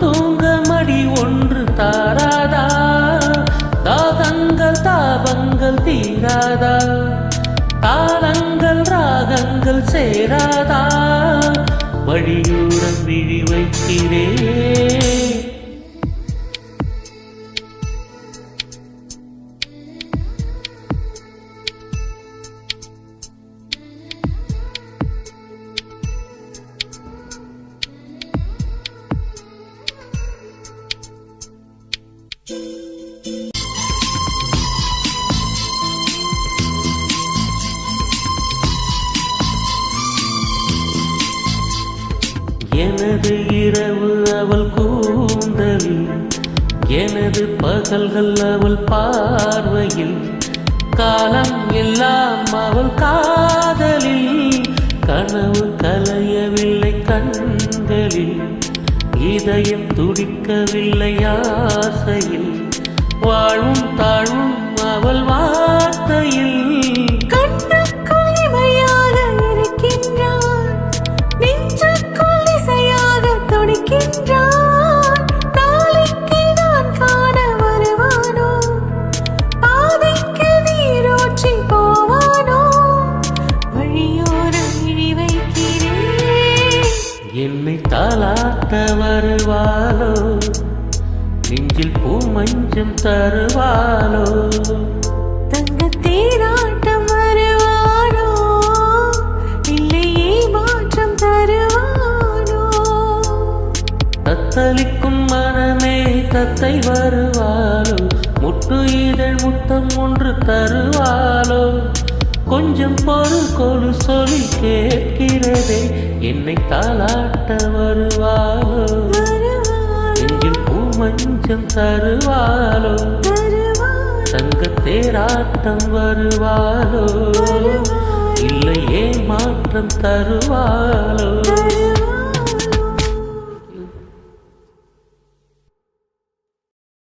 தூங்க மடி ஒன்று தாராதா? தாகங்கள் தாபங்கள் தீராதா? தாளங்கள் ராகங்கள் சேராதா? வழியோரம் விழி வைக்கிறேன். எனது இரவு அவள் கூந்தலில், எனது பகல்கள் அவள் பார்வையில், காலம் எல்லாம் அவள் காதலில். கனவு கலையவில்லை கண்களில், இதயம் துடிக்கவில்லை ஆசையில், வாழும் தாழும் அவள் வார்த்தையில். என்னை தாலாட்ட வருவாளோ, நெஞ்சில் பூ மஞ்சம் தருவாளோ, தங்க தேராட்டம் வருவானோ, இல்லையே மாற்றம் தருவானோ. தத்தளிக்கும் மனமே தத்தை வருவாளோ, முட்டு இதழ் முத்தம் ஒன்று தருவாளோ. கொஞ்சம் பொறு கொலு சொல்லி கேட்கிறதே, என்னை தாலாட்ட வருவாளோ, நெஞ்சில் பூ மஞ்சம் தருவாளோ, தங்க தேராட்டம் வருவாளோ, இல்லையே மாற்றம் தருவாளோ.